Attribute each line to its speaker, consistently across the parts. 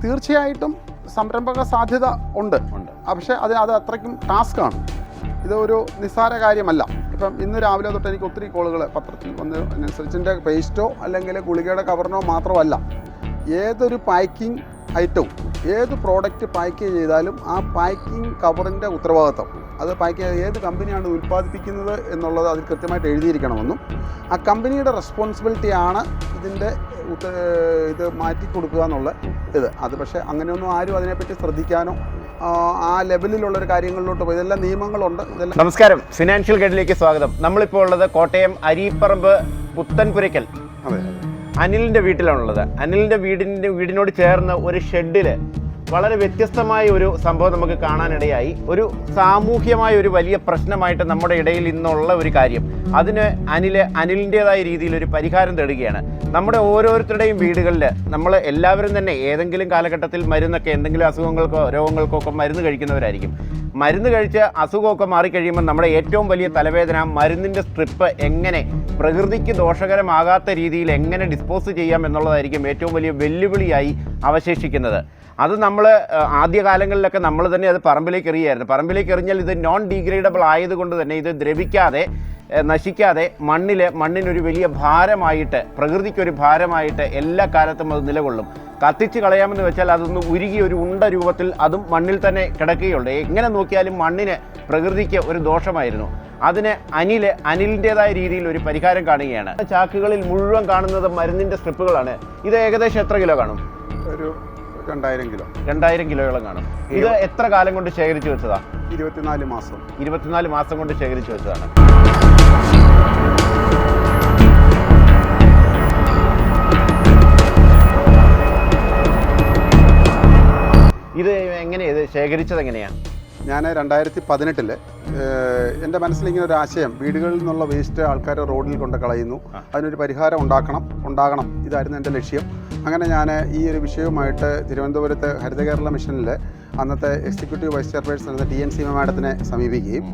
Speaker 1: തീർച്ചയായിട്ടും സംരംഭക സാധ്യത ഉണ്ട്. പക്ഷേ അത് അത്രയ്ക്കും ടാസ്ക്കാണ്. ഇതൊരു നിസ്സാര കാര്യമല്ല. ഇപ്പം ഇന്ന് രാവിലെ തൊട്ട് എനിക്ക് ഒത്തിരി കോളുകൾ പത്രത്തിൽ വന്നതിനനുസരിച്ചിൻ്റെ പേസ്റ്റോ അല്ലെങ്കിൽ ഗുളികയുടെ കവറിനോ മാത്രമല്ല, ഏതൊരു പാക്കിംഗ് ഐറ്റവും ഏത് പ്രോഡക്റ്റ് പാക്ക് ചെയ്താലും ആ പാക്കിംഗ് കവറിൻ്റെ ഉത്തരവാദിത്വം, അത് പാക്ക് ഏത് കമ്പനിയാണ് ഉൽപ്പാദിപ്പിക്കുന്നത് എന്നുള്ളത് അതിൽ കൃത്യമായിട്ട് എഴുതിയിരിക്കണമെന്നും ആ കമ്പനിയുടെ റെസ്പോൺസിബിലിറ്റിയാണ് ഇത് മാറ്റി കൊടുക്കുക എന്നുള്ള അത്. പക്ഷേ അങ്ങനെയൊന്നും ആരും അതിനെപ്പറ്റി ശ്രദ്ധിക്കാനോ ആ ലെവലിലുള്ളൊരു കാര്യങ്ങളിലോട്ട് പോയി. ഇതെല്ലാം നിയമങ്ങളുണ്ട്. ഇതെല്ലാം.
Speaker 2: നമസ്കാരം, ഫിനാൻഷ്യൽ ഗൈഡിലേക്ക് സ്വാഗതം. നമ്മളിപ്പോൾ ഉള്ളത് കോട്ടയം അരീപ്പറമ്പ് പുത്തൻപുരയ്ക്കൽ അനിലിൻ്റെ വീട്ടിലാണുള്ളത്. അനിലിൻ്റെ വീടിനോട് ചേർന്ന് ഒരു ഷെഡിൽ വളരെ വ്യത്യസ്തമായ ഒരു സംഭവം നമുക്ക് കാണാനിടയായി. ഒരു സാമൂഹ്യമായ ഒരു വലിയ പ്രശ്നമായിട്ട് നമ്മുടെ ഇടയിൽ ഇന്നുള്ള ഒരു കാര്യം, അതിന് അനിലിൻ്റേതായ രീതിയിൽ ഒരു പരിഹാരം തേടുകയാണ്. നമ്മുടെ ഓരോരുത്തരുടെയും വീടുകളിൽ നമ്മൾ എല്ലാവരും തന്നെ ഏതെങ്കിലും കാലഘട്ടത്തിൽ മരുന്നൊക്കെ എന്തെങ്കിലും അസുഖങ്ങൾക്കോ രോഗങ്ങൾക്കോ ഒക്കെ മരുന്ന് കഴിക്കുന്നവരായിരിക്കും. മരുന്ന് കഴിച്ച് അസുഖമൊക്കെ മാറിക്കഴിയുമ്പോൾ നമ്മുടെ ഏറ്റവും വലിയ തലവേദന മരുന്നിൻ്റെ സ്ട്രിപ്പ് എങ്ങനെ പ്രകൃതിക്ക് ദോഷകരമാകാത്ത രീതിയിൽ എങ്ങനെ ഡിസ്പോസ് ചെയ്യാം എന്നുള്ളതായിരിക്കും ഏറ്റവും വലിയ വെല്ലുവിളിയായി അവശേഷിക്കുന്നത്. അത് നമ്മൾ ആദ്യകാലങ്ങളിലൊക്കെ നമ്മൾ തന്നെ അത് പറമ്പിലേക്ക് എറിയായിരുന്നു. പറമ്പിലേക്ക് എറിഞ്ഞാൽ ഇത് നോൺ ഡീഗ്രേഡബിൾ ആയതുകൊണ്ട് തന്നെ ഇത് ദ്രവിക്കാതെ നശിക്കാതെ മണ്ണിനൊരു വലിയ ഭാരമായിട്ട്, പ്രകൃതിക്കൊരു ഭാരമായിട്ട് എല്ലാ കാലത്തും അത് നിലകൊള്ളും. കത്തിച്ച് കളയാമെന്ന് വെച്ചാൽ അതൊന്ന് ഉരുകി ഒരു ഉണ്ട രൂപത്തിൽ അതും മണ്ണിൽ തന്നെ കിടക്കുകയുള്ളൂ. എങ്ങനെ നോക്കിയാലും മണ്ണിന് പ്രകൃതിക്ക് ഒരു ദോഷമായിരുന്നു. അതിന് അനിലിൻ്റേതായ രീതിയിൽ ഒരു പരിഹാരം കാണുകയാണ്. ചാക്കുകളിൽ മുഴുവൻ കാണുന്നത് മരുന്നിൻ്റെ സ്ട്രിപ്പുകളാണ്. ഇത് ഏകദേശം എത്ര കിലോ കാണും?
Speaker 1: ഒരു 2000 കിലോ.
Speaker 2: 2000 കിലോയോളം കാണും. ഇത് എത്ര കാലം കൊണ്ട് ശേഖരിച്ചു വെച്ചതാ?
Speaker 1: 24 മാസം.
Speaker 2: 24 മാസം കൊണ്ട് ശേഖരിച്ചു വെച്ചതാണ്. ഇത് ശേഖരിച്ചത് എങ്ങനെയാണ്?
Speaker 1: ഞാൻ 2018 എൻ്റെ മനസ്സിലിങ്ങനെ ഒരു ആശയം, വീടുകളിൽ നിന്നുള്ള വേസ്റ്റ് ആൾക്കാർ റോഡിൽ കൊണ്ട് കളയുന്നു, അതിനൊരു പരിഹാരം ഉണ്ടാകണം, ഇതായിരുന്നു എൻ്റെ ലക്ഷ്യം. അങ്ങനെ ഞാൻ ഈ ഒരു വിഷയവുമായിട്ട് തിരുവനന്തപുരത്ത് ഹരിത കേരള മിഷനിൽ അന്നത്തെ എക്സിക്യൂട്ടീവ് വൈസ് ചെയർപേഴ്സൺ TNC മാഡത്തിനെ സമീപിക്കുകയും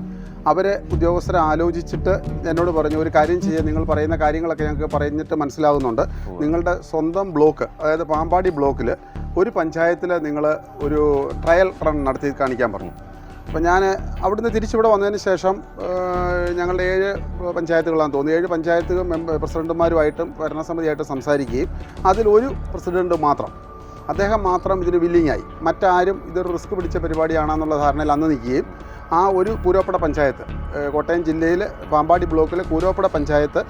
Speaker 1: അവർ ഉദ്യോഗസ്ഥരെ ആലോചിച്ചിട്ട് എന്നോട് പറഞ്ഞു, ഒരു കാര്യം ചെയ്യുക, നിങ്ങൾ പറയുന്ന കാര്യങ്ങളൊക്കെ ഞങ്ങൾക്ക് പറഞ്ഞിട്ട് മനസ്സിലാകുന്നുണ്ട്. നിങ്ങളുടെ സ്വന്തം ബ്ലോക്ക്, അതായത് പാമ്പാടി ബ്ലോക്കിൽ ഒരു പഞ്ചായത്തിൽ നിങ്ങൾ ഒരു ട്രയൽ റൺ നടത്തി കാണിക്കാൻ പറഞ്ഞു. അപ്പോൾ ഞാൻ അവിടുന്ന് തിരിച്ചിവിടെ വന്നതിന് ശേഷം ഞങ്ങളുടെ 7 പഞ്ചായത്തുകളാണെന്ന് തോന്നുന്നു, 7 പഞ്ചായത്ത് പ്രസിഡന്റുമാരുമായിട്ടും ഭരണസമിതിയായിട്ടും സംസാരിക്കുകയും അതിലൊരു പ്രസിഡന്റ് മാത്രം, അദ്ദേഹം മാത്രം ഇതിന് വില്ലിങ്ങായി. മറ്റാരും ഇതൊരു റിസ്ക് പിടിച്ച പരിപാടിയാണെന്നുള്ള ധാരണയിൽ അന്ന് നിൽക്കുകയും ആ ഒരു കൂരോപ്പട പഞ്ചായത്ത്, കോട്ടയം ജില്ലയിൽ പാമ്പാടി ബ്ലോക്കിലെ കൂരോപ്പട പഞ്ചായത്ത്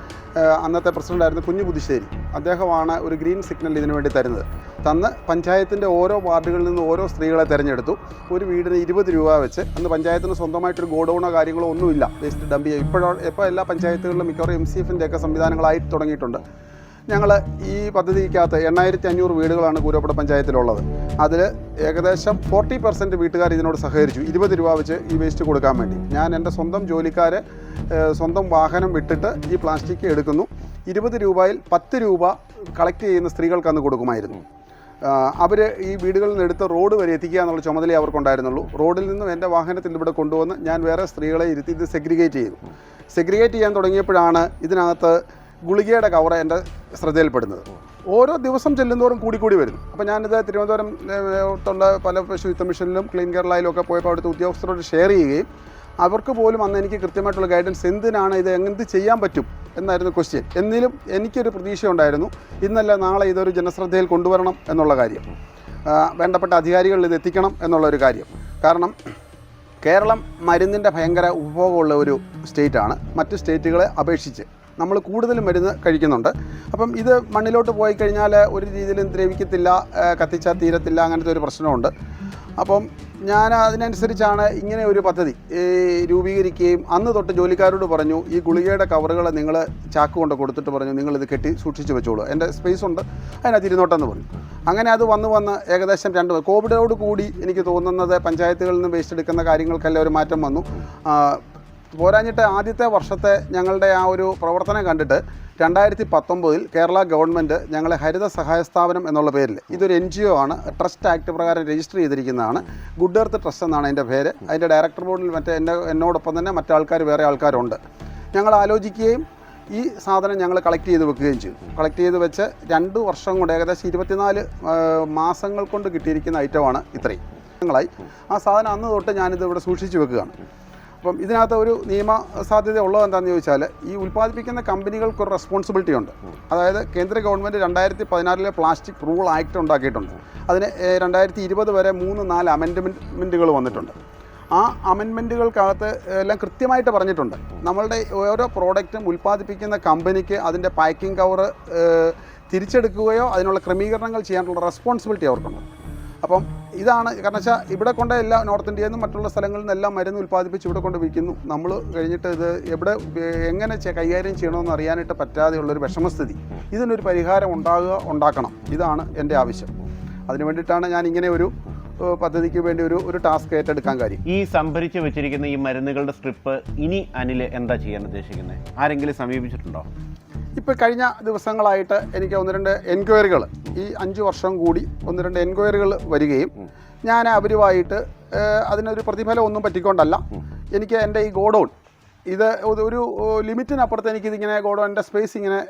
Speaker 1: അന്നത്തെ പ്രസിഡൻ്റായിരുന്നു കുഞ്ഞുപുതുശ്ശേരി, അദ്ദേഹമാണ് ഒരു ഗ്രീൻ സിഗ്നൽ ഇതിനു വേണ്ടി തരുന്നത്. തന്ന് പഞ്ചായത്തിൻ്റെ ഓരോ വാർഡുകളിൽ നിന്ന് ഓരോ സ്ത്രീകളെ തിരഞ്ഞെടുത്തു. ഒരു വീടിന് 20 രൂപ വെച്ച്. അന്ന് പഞ്ചായത്തിന് സ്വന്തമായിട്ടൊരു ഗോഡൗണോ കാര്യങ്ങളോ ഒന്നുമില്ല വേസ്റ്റ് ഡംപ് ചെയ്യുക. ഇപ്പോൾ എല്ലാ പഞ്ചായത്തുകളിലും മിക്കവാറും MCFൻ്റെയൊക്കെ സംവിധാനങ്ങളായി തുടങ്ങിയിട്ടുണ്ട്. ഞങ്ങൾ ഈ പദ്ധതിക്കകത്ത് 8500 വീടുകളാണ് കൂരോപ്പട പഞ്ചായത്തിലുള്ളത്. അതിൽ ഏകദേശം 40% വീട്ടുകാർ ഇതിനോട് സഹകരിച്ചു, 20 രൂപ വെച്ച് ഈ വേസ്റ്റ് കൊടുക്കാൻ വേണ്ടി. ഞാൻ എൻ്റെ സ്വന്തം ജോലിക്കാരെ സ്വന്തം വാഹനം വിട്ടിട്ട് ഈ പ്ലാസ്റ്റിക് എടുക്കുന്നു. 20 രൂപയിൽ 10 രൂപ കളക്ട് ചെയ്യുന്ന സ്ത്രീകൾക്ക് അന്ന് കൊടുക്കുമായിരുന്നു. അവർ ഈ വീടുകളിൽ നിന്ന് എടുത്ത് റോഡ് വരെ എത്തിക്കുക എന്നുള്ള ചുമതലയെ അവർക്കുണ്ടായിരുന്നുള്ളൂ. റോഡിൽ നിന്നും എൻ്റെ വാഹനത്തിൽ ഇവിടെ കൊണ്ടുവന്ന് ഞാൻ വേറെ സ്ത്രീകളെ ഇരുത്തി ഇത് സെഗ്രിഗേറ്റ് ചെയ്തു. സെഗ്രിഗേറ്റ് ചെയ്യാൻ തുടങ്ങിയപ്പോഴാണ് ഇതിനകത്ത് ഗുളികയുടെ കവർ എൻ്റെ ശ്രദ്ധയിൽപ്പെടുന്നത്. ഓരോ ദിവസം ചെല്ലുന്നതോറും കൂടി വരുന്നു. അപ്പോൾ ഞാനിത് തിരുവനന്തപുരത്തുള്ള പല ശുചിത്വ മിഷനിലും ക്ലീൻ കേരളയിലും ഒക്കെ പോയപ്പോൾ അവിടുത്തെ ഉദ്യോഗസ്ഥരോട് ഷെയർ ചെയ്യുകയും അവർക്ക് പോലും അന്ന് എനിക്ക് കൃത്യമായിട്ടുള്ള ഗൈഡൻസ്, എന്തിനാണ് ഇത്, എന്ത് ചെയ്യാൻ പറ്റും എന്നായിരുന്നു ക്വസ്റ്റ്യൻ. എന്നിലും എനിക്കൊരു പ്രതീക്ഷ ഉണ്ടായിരുന്നു, ഇന്നല്ല നാളെ ഇതൊരു ജനശ്രദ്ധയിൽ കൊണ്ടുവരണം എന്നുള്ള കാര്യം, വേണ്ടപ്പെട്ട അധികാരികളിൽ ഇത് എത്തിക്കണം എന്നുള്ളൊരു കാര്യം. കാരണം കേരളം മരുന്നിൻ്റെ ഭയങ്കര ഉപഭോഗമുള്ള ഒരു സ്റ്റേറ്റാണ്. മറ്റ് സ്റ്റേറ്റുകളെ അപേക്ഷിച്ച് നമ്മൾ കൂടുതലും മരുന്ന് കഴിക്കുന്നുണ്ട്. അപ്പം ഇത് മണ്ണിലോട്ട് പോയി കഴിഞ്ഞാൽ ഒരു രീതിയിലും ദ്രവിക്കത്തില്ല, കത്തിച്ചാൽ തീരത്തില്ല, അങ്ങനത്തെ ഒരു പ്രശ്നമുണ്ട്. അപ്പം ഞാൻ അതിനനുസരിച്ചാണ് ഇങ്ങനെ ഒരു പദ്ധതി രൂപീകരിക്കുകയും അന്ന് തൊട്ട് ജോലിക്കാരോട് പറഞ്ഞു, ഈ ഗുളികയുടെ കവറുകൾ നിങ്ങൾ ചാക്ക് കൊണ്ട് കൊടുത്തിട്ട് പറഞ്ഞു, നിങ്ങളിത് കെട്ടി സൂക്ഷിച്ച് വെച്ചോളൂ, എൻ്റെ സ്പേസ് ഉണ്ട്, അതിനകത്ത് ഇരുന്നോട്ടെന്ന് പറഞ്ഞു. അങ്ങനെ അത് വന്ന് ഏകദേശം 2 കോവിഡോട് കൂടി എനിക്ക് തോന്നുന്നത് പഞ്ചായത്തുകളിൽ നിന്ന് വേസ്റ്റ് എടുക്കുന്ന കാര്യങ്ങൾക്കെല്ലാം ഒരു മാറ്റം വന്നു. പോരാഞ്ഞിട്ട് ആദ്യത്തെ വർഷത്തെ ഞങ്ങളുടെ ആ ഒരു പ്രവർത്തനം കണ്ടിട്ട് 2019 കേരള ഗവൺമെൻറ് ഞങ്ങളെ ഹരിത സഹായ സ്ഥാപനം എന്നുള്ള പേരിൽ, ഇതൊരു NGO ആണ്, ട്രസ്റ്റ് ആക്ട് പ്രകാരം രജിസ്റ്റർ ചെയ്തിരിക്കുന്നതാണ്. ഗുഡ് എർത്ത് ട്രസ്റ്റ് എന്നാണ് അതിൻ്റെ പേര്. അതിൻ്റെ ഡയറക്ടർ ബോർഡിൽ എന്നോടൊപ്പം തന്നെ മറ്റാൾക്കാർ, വേറെ ആൾക്കാരുണ്ട്. ഞങ്ങൾ ആലോചിക്കുകയും ഈ സാധനം ഞങ്ങൾ കളക്ട് ചെയ്ത് വെക്കുകയും ചെയ്തു. കളക്ട് ചെയ്ത് വെച്ച് 2 വർഷം കൊണ്ട് ഏകദേശം 24 മാസങ്ങൾ കൊണ്ട് കിട്ടിയിരിക്കുന്ന ഐറ്റമാണ് ഇത്രയും ങ്ങളായി. ആ സാധനം അന്ന് തൊട്ട് ഞാനിത് ഇവിടെ സൂക്ഷിച്ച് വെക്കുകയാണ്. അപ്പം ഇതിനകത്ത് ഒരു നിയമ സാധ്യത ഉള്ളത് എന്താണെന്ന് ചോദിച്ചാൽ, ഈ ഉൽപ്പാദിപ്പിക്കുന്ന കമ്പനികൾക്കൊരു റെസ്പോൺസിബിലിറ്റി ഉണ്ട്. അതായത് കേന്ദ്ര ഗവൺമെൻറ് 2014 പ്ലാസ്റ്റിക് റൂൾ ആക്ട് ഉണ്ടാക്കിയിട്ടുണ്ട്. അതിന് 2020 വരെ 3-4 അമെൻഡ്മെൻറ്റുകൾ വന്നിട്ടുണ്ട്. ആ അമെൻമെൻറ്റുകൾക്കകത്ത് എല്ലാം കൃത്യമായിട്ട് പറഞ്ഞിട്ടുണ്ട്, നമ്മളുടെ ഓരോ പ്രോഡക്റ്റും ഉൽപ്പാദിപ്പിക്കുന്ന കമ്പനിക്ക് അതിൻ്റെ പാക്കിംഗ് കവർ തിരിച്ചെടുക്കുകയോ അതിനുള്ള ക്രമീകരണങ്ങൾ ചെയ്യാനുള്ള റെസ്പോൺസിബിലിറ്റി അവർക്കുണ്ട്. അപ്പം ഇതാണ് കാരണം വെച്ചാൽ ഇവിടെ കൊണ്ട് എല്ലാ നോർത്ത് ഇന്ത്യയിൽ നിന്നും മറ്റുള്ള സ്ഥലങ്ങളിൽ നിന്നെല്ലാം മരുന്ന് ഉൽപ്പാദിപ്പിച്ച് ഇവിടെ കൊണ്ട് വിൽക്കുന്നു. നമ്മൾ കഴിഞ്ഞിട്ട് ഇത് എവിടെ എങ്ങനെ കൈകാര്യം ചെയ്യണമെന്ന് അറിയാനായിട്ട് പറ്റാതെയുള്ളൊരു വിഷമസ്ഥിതി. ഇതിനൊരു പരിഹാരം ഉണ്ടാക്കണം. ഇതാണ് എൻ്റെ ആവശ്യം. അതിനു വേണ്ടിയിട്ടാണ് ഞാൻ ഇങ്ങനെ ഒരു പദ്ധതിക്ക് വേണ്ടി ഒരു ടാസ്ക് ഏറ്റെടുക്കാൻ കാര്യം.
Speaker 2: ഈ സംഭരിച്ച് വെച്ചിരിക്കുന്ന ഈ മരുന്നുകളുടെ സ്ട്രിപ്പ് ഇനി അനിൽ എന്താ ചെയ്യാൻ ഉദ്ദേശിക്കുന്നത്? ആരെങ്കിലും സമീപിച്ചിട്ടുണ്ടോ?
Speaker 1: ഇപ്പോൾ കഴിഞ്ഞ ദിവസങ്ങളായിട്ട് എനിക്ക് 1-2 എൻക്വയറികൾ, ഈ 5 വർഷം കൂടി 1-2 എൻക്വയറികൾ വരികയും ഞാൻ അവരുമായിട്ട് അതിനൊരു പ്രതിഫലം ഒന്നും പറ്റിക്കൊണ്ടല്ല, എനിക്ക് എൻ്റെ ഈ ഗോഡൗൺ ഇത് ഒരു ലിമിറ്റിനപ്പുറത്ത് എനിക്കിതിങ്ങനെ ഗോഡൗണിൻ്റെ സ്പേസ് ഇങ്ങനെ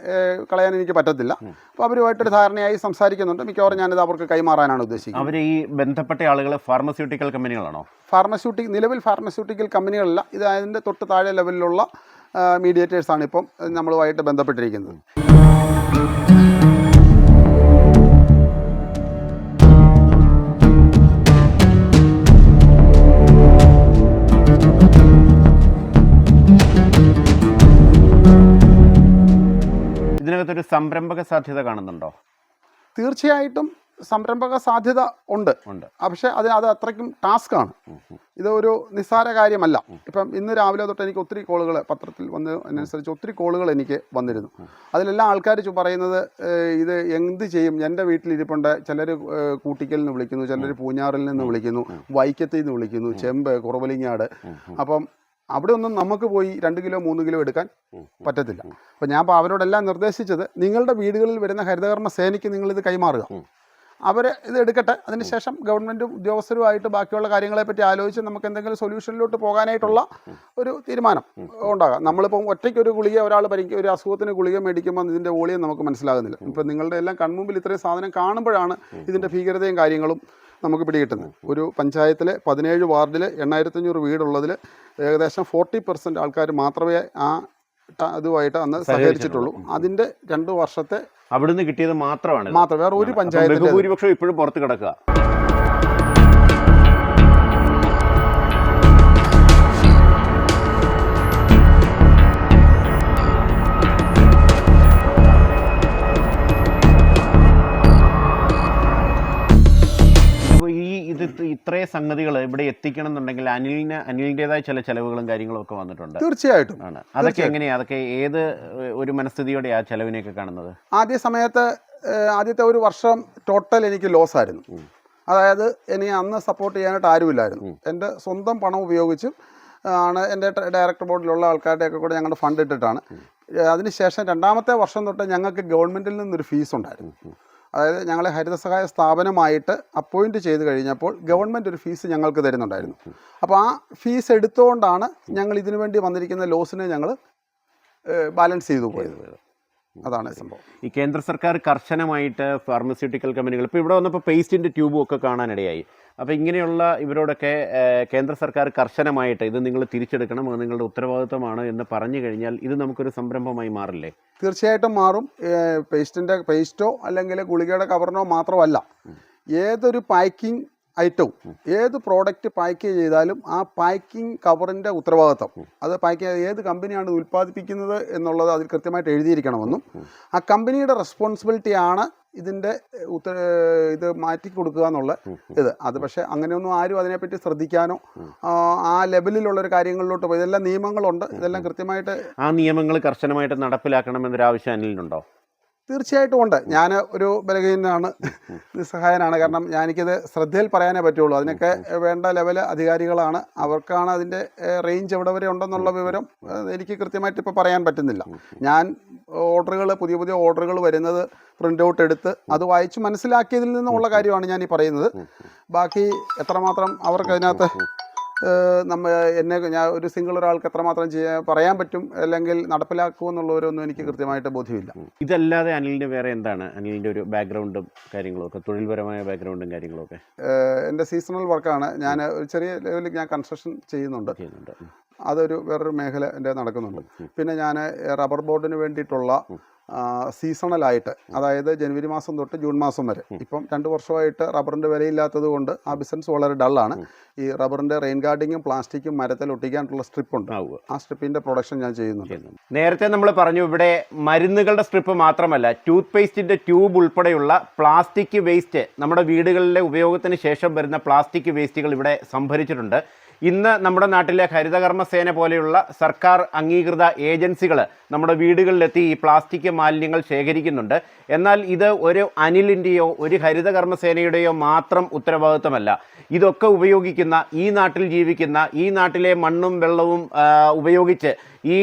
Speaker 1: കളയാൻ എനിക്ക് പറ്റത്തില്ല. അപ്പോൾ അവരുമായിട്ടൊരു ധാരണയായി സംസാരിക്കുന്നുണ്ട്. മിക്കവാറും ഞാനിത് അവർക്ക് കൈമാറാനാണ് ഉദ്ദേശിക്കുന്നത്.
Speaker 2: അവർ ഈ ബന്ധപ്പെട്ട ആളുകൾ ഫാർമസ്യൂട്ടിക്കൽ കമ്പനികളാണോ?
Speaker 1: നിലവിൽ ഫാർമസ്യൂട്ടിക്കൽ കമ്പനികളല്ല, ഇത് അതിൻ്റെ തൊട്ട് താഴെ ലെവലിലുള്ള മീഡിയേറ്റേഴ്സാണ് ഇപ്പം നമ്മളുമായിട്ട് ബന്ധപ്പെട്ടിരിക്കുന്നത്.
Speaker 2: ഇതിനകത്തൊരു സംരംഭക സാധ്യത കാണുന്നുണ്ടോ?
Speaker 1: തീർച്ചയായിട്ടും സംരംഭക സാധ്യത ഉണ്ട്. പക്ഷേ അത് അത്രയ്ക്കും ടാസ്ക്കാണ്. ഇതൊരു നിസ്സാര കാര്യമല്ല. ഇപ്പം ഇന്ന് രാവിലെ തൊട്ട് എനിക്ക് ഒത്തിരി കോളുകൾ പത്രത്തിൽ വന്നതിനനുസരിച്ച് ഒത്തിരി കോളുകൾ എനിക്ക് വന്നിരുന്നു. അതിലെല്ലാം ആൾക്കാർ പറയുന്നത് ഇത് എന്ത് ചെയ്യും, എൻ്റെ വീട്ടിലിരിപ്പുണ്ട്. ചിലർ കൂട്ടിക്കൽ നിന്ന് വിളിക്കുന്നു, ചിലർ പൂഞ്ഞാറിൽ നിന്ന് വിളിക്കുന്നു, വൈക്കത്തിൽ നിന്ന് വിളിക്കുന്നു, ചെമ്പ്, കുറവലിങ്ങാട്. അപ്പം അവിടെ ഒന്നും നമുക്ക് പോയി 2 കിലോ 3 കിലോ എടുക്കാൻ പറ്റത്തില്ല. അപ്പം ഞാൻ അവരോടെല്ലാം നിർദ്ദേശിച്ചത്, നിങ്ങളുടെ വീടുകളിൽ വരുന്ന ഹരിതകർമ്മ സേനയ്ക്ക് നിങ്ങളിത് കൈമാറുക. അവർ ഇത് എടുക്കട്ടെ. അതിനുശേഷം ഗവൺമെൻറ് ഉദ്യോഗസ്ഥരുമായിട്ട് ബാക്കിയുള്ള കാര്യങ്ങളെപ്പറ്റി ആലോചിച്ച് നമുക്ക് എന്തെങ്കിലും സൊല്യൂഷനിലോട്ട് പോകാനായിട്ടുള്ള ഒരു തീരുമാനം ഉണ്ടാകാം. നമ്മളിപ്പോൾ ഒറ്റയ്ക്കൊരു ഗുളിക ഒരു അസുഖത്തിന് ഗുളിക മേടിക്കുമ്പോൾ ഇതിൻ്റെ വോളിയം നമുക്ക് മനസ്സിലാകുന്നില്ല. ഇപ്പം നിങ്ങളുടെ എല്ലാം കൺമുമ്പിൽ ഇത്രയും സാധനം കാണുമ്പോഴാണ് ഇതിൻ്റെ ഭീകരതയും കാര്യങ്ങളും നമുക്ക് പിടികിട്ടുന്നത്. ഒരു പഞ്ചായത്തിലെ 17 വാർഡിൽ 8500 വീടുള്ളതിൽ ഏകദേശം 40% ആൾക്കാർ മാത്രമേ ആ ഇതുമായിട്ട് അന്ന് സഹകരിച്ചിട്ടുള്ളൂ. അതിൻ്റെ 2 വർഷത്തെ
Speaker 2: അവിടുന്ന് കിട്ടിയത് മാത്രം
Speaker 1: വേറെ ഒരു പഞ്ചായത്ത്
Speaker 2: ഭൂരിപക്ഷം ഇപ്പോഴും പുറത്ത് കിടക്കുക. ഇത്രയും സംഗതികൾ ഇവിടെ എത്തിക്കണം എന്നുണ്ടെങ്കിൽ അനിലിൻ്റെതായ ചില ചെലവുകളും കാര്യങ്ങളും ഒക്കെ വന്നിട്ടുണ്ട്.
Speaker 1: തീർച്ചയായിട്ടും
Speaker 2: ആണ്. അതൊക്കെ എങ്ങനെയാണ്? അതൊക്കെ ഏത് ഒരു മനസ്ഥിതിയോടെ ആ ചെലവിനെയൊക്കെ കാണുന്നത്?
Speaker 1: ആദ്യത്തെ ഒരു വർഷം ടോട്ടൽ എനിക്ക് ലോസ് ആയിരുന്നു. അതായത് എനിക്ക് അന്ന് സപ്പോർട്ട് ചെയ്യാനായിട്ട് ആരുമില്ലായിരുന്നു. എൻ്റെ സ്വന്തം പണം ഉപയോഗിച്ചും ആണ് എൻ്റെ ഡയറക്ടർ ബോർഡിലുള്ള ആൾക്കാരുടെയൊക്കെ കൂടെ ഞങ്ങളുടെ ഫണ്ട് ഇട്ടിട്ടാണ്. അതിനുശേഷം 2ാമത്തെ വർഷം തൊട്ട് ഞങ്ങൾക്ക് ഗവൺമെൻറ്റിൽ നിന്നൊരു ഫീസ് ഉണ്ടായിരുന്നു. അതായത് ഞങ്ങളെ ഹരിതസഹായ സ്ഥാപനമായിട്ട് അപ്പോയിൻറ്റ് ചെയ്ത് കഴിഞ്ഞപ്പോൾ ഗവൺമെൻറ് ഒരു ഫീസ് ഞങ്ങൾക്ക് തരുന്നുണ്ടായിരുന്നു. അപ്പോൾ ആ ഫീസ് എടുത്തുകൊണ്ടാണ് ഞങ്ങൾ ഇതിനു വേണ്ടി വന്നിരിക്കുന്ന ലോസിനെ ഞങ്ങൾ ബാലൻസ് ചെയ്തു പോയത്. അതാണ് സംഭവം.
Speaker 2: ഈ കേന്ദ്ര സർക്കാർ കർശനമായിട്ട് ഫാർമസ്യൂട്ടിക്കൽ കമ്പനികൾ ഇപ്പോൾ ഇവിടെ വന്നപ്പോൾ പേസ്റ്റിൻ്റെ ട്യൂബും ഒക്കെ കാണാനിടയായി. അപ്പോൾ ഇങ്ങനെയുള്ള ഇവരോടൊക്കെ കേന്ദ്ര സർക്കാർ കർശനമായിട്ട് ഇത് നിങ്ങൾ തിരിച്ചെടുക്കണം, അത് നിങ്ങളുടെ ഉത്തരവാദിത്വമാണ് എന്ന് പറഞ്ഞു കഴിഞ്ഞാൽ ഇത് നമുക്കൊരു സംരംഭമായി മാറില്ലേ?
Speaker 1: തീർച്ചയായിട്ടും മാറും. പേസ്റ്റോ അല്ലെങ്കിൽ ഗുളികയുടെ കവറിനോ മാത്രമല്ല, ഏതൊരു പാക്കിംഗ് ഐറ്റവും ഏത് പ്രോഡക്റ്റ് പാക്ക് ചെയ്താലും ആ പാക്കിംഗ് കവറിൻ്റെ ഉത്തരവാദിത്വം, അത് ഏത് കമ്പനിയാണ് ഉൽപ്പാദിപ്പിക്കുന്നത് എന്നുള്ളത് അതിൽ കൃത്യമായിട്ട് എഴുതിയിരിക്കണമെന്നും ആ കമ്പനിയുടെ റെസ്പോൺസിബിലിറ്റിയാണ് ഇതിൻ്റെ ഇത് മാറ്റി കൊടുക്കുക എന്നുള്ള അത്. പക്ഷേ അങ്ങനെയൊന്നും ആരും അതിനെപ്പറ്റി ശ്രദ്ധിക്കാനോ ആ ലെവലിലുള്ളൊരു കാര്യങ്ങളിലോട്ട് പോയി. ഇതെല്ലാം നിയമങ്ങളുണ്ട്, ഇതെല്ലാം കൃത്യമായിട്ട്
Speaker 2: ആ നിയമങ്ങൾ കർശനമായിട്ട് നടപ്പിലാക്കണമെന്നൊരാവശ്യം അനിലിനുണ്ടോ?
Speaker 1: തീർച്ചയായിട്ടും ഉണ്ട്. ഞാൻ ഒരു ബലഹീനനാണ്, നിസ്സഹായനാണ്. കാരണം എനിക്കിത് ശ്രദ്ധയിൽ പറയാനേ പറ്റുള്ളൂ. അതിനൊക്കെ വേണ്ട ലെവൽ അധികാരികളാണ്, അവർക്കാണ് അതിൻ്റെ റേഞ്ച് എവിടെ വരെ ഉണ്ടെന്നുള്ള വിവരം എനിക്ക് കൃത്യമായിട്ട് ഇപ്പോൾ പറയാൻ പറ്റുന്നില്ല. ഞാൻ പുതിയ ഓർഡറുകൾ വരുന്നത് പ്രിൻ്റ് ഔട്ട് എടുത്ത് അത് വായിച്ച് മനസ്സിലാക്കിയതിൽ നിന്നുള്ള കാര്യമാണ് ഞാൻ ഈ പറയുന്നത്. ബാക്കി എത്രമാത്രം അവർക്ക് അതിനകത്ത് ഞാൻ ഒരു സിംഗിൾ ഒരാൾക്ക് എത്രമാത്രം പറയാൻ പറ്റും അല്ലെങ്കിൽ നടപ്പിലാക്കുമെന്നുള്ളവരൊന്നും എനിക്ക് കൃത്യമായിട്ട് ബോധ്യമില്ല.
Speaker 2: ഇതല്ലാതെ അനിലിൻ്റെ വേറെ എന്താണ് അനിലിൻ്റെ ഒരു ബാക്ക്ഗ്രൗണ്ടും കാര്യങ്ങളൊക്കെ, തൊഴിൽപരമായ ബാക്ക്ഗ്രൗണ്ടും കാര്യങ്ങളൊക്കെ?
Speaker 1: എൻ്റെ സീസണൽ വർക്കാണ്. ഞാൻ ഒരു ചെറിയ ലെവലിൽ ഞാൻ കൺസ്ട്രക്ഷൻ ചെയ്യുന്നുണ്ട്. അതൊരു വേറൊരു മേഖല എൻ്റെ നടക്കുന്നുണ്ട്. പിന്നെ ഞാൻ റബ്ബർ ബോർഡിന് വേണ്ടിയിട്ടുള്ള സീസണലായിട്ട്, അതായത് ജനുവരി മാസം തൊട്ട് ജൂൺ മാസം വരെ, ഇപ്പം 2 വർഷമായിട്ട് റബ്ബറിൻ്റെ വിലയില്ലാത്തത് കൊണ്ട് ആ ബിസിനസ് വളരെ ഡള്ളാണ്. ഈ റബ്ബറിൻ്റെ റെയിൻ ഗാർഡിങ്ങും പ്ലാസ്റ്റിക്കും മരത്തിൽ ഒട്ടിക്കാനുള്ള സ്ട്രിപ്പുണ്ട്. ആ സ്ട്രിപ്പിൻ്റെ പ്രൊഡക്ഷൻ ഞാൻ ചെയ്യുന്നുണ്ട്.
Speaker 2: നേരത്തെ നമ്മൾ പറഞ്ഞു ഇവിടെ മരുന്നുകളുടെ സ്ട്രിപ്പ് മാത്രമല്ല, ടൂത്ത് പേസ്റ്റിൻ്റെ ട്യൂബ് ഉൾപ്പെടെയുള്ള പ്ലാസ്റ്റിക് വേസ്റ്റ്, നമ്മുടെ വീടുകളിലെ ഉപയോഗത്തിന് ശേഷം വരുന്ന പ്ലാസ്റ്റിക് വേസ്റ്റുകൾ ഇവിടെ സംഭരിച്ചിട്ടുണ്ട്. ഇന്ന് നമ്മുടെ നാട്ടിലെ ഹരിതകർമ്മസേന പോലെയുള്ള സർക്കാർ അംഗീകൃത ഏജൻസികൾ നമ്മുടെ വീടുകളിലെത്തി ഈ പ്ലാസ്റ്റിക് മാലിന്യങ്ങൾ ശേഖരിക്കുന്നുണ്ട്. എന്നാൽ ഇത് ഒരു അനിലിൻ്റെയോ ഒരു ഹരിതകർമ്മസേനയുടെയോ മാത്രം ഉത്തരവാദിത്തമല്ല. ഇതൊക്കെ ഉപയോഗിക്കുന്ന, ഈ നാട്ടിൽ ജീവിക്കുന്ന, ഈ നാട്ടിലെ മണ്ണും വെള്ളവും ഉപയോഗിച്ച്, ഈ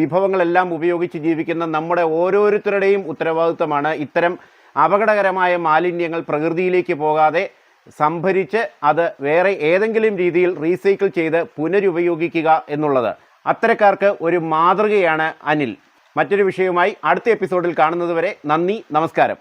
Speaker 2: വിഭവങ്ങളെല്ലാം ഉപയോഗിച്ച് ജീവിക്കുന്ന നമ്മുടെ ഓരോരുത്തരുടെയും ഉത്തരവാദിത്തമാണ് ഇത്തരം അപകടകരമായ മാലിന്യങ്ങൾ പ്രകൃതിയിലേക്ക് പോകാതെ സംഭരിച്ച് അത് വേറെ ഏതെങ്കിലും രീതിയിൽ റീസൈക്കിൾ ചെയ്ത് പുനരുപയോഗിക്കുക എന്നുള്ളത്. അത്തരക്കാർക്ക് ഒരു മാതൃകയാണ് അനിൽ. മറ്റൊരു വിഷയവുമായി അടുത്ത എപ്പിസോഡിൽ കാണുന്നതുവരെ നന്ദി, നമസ്കാരം.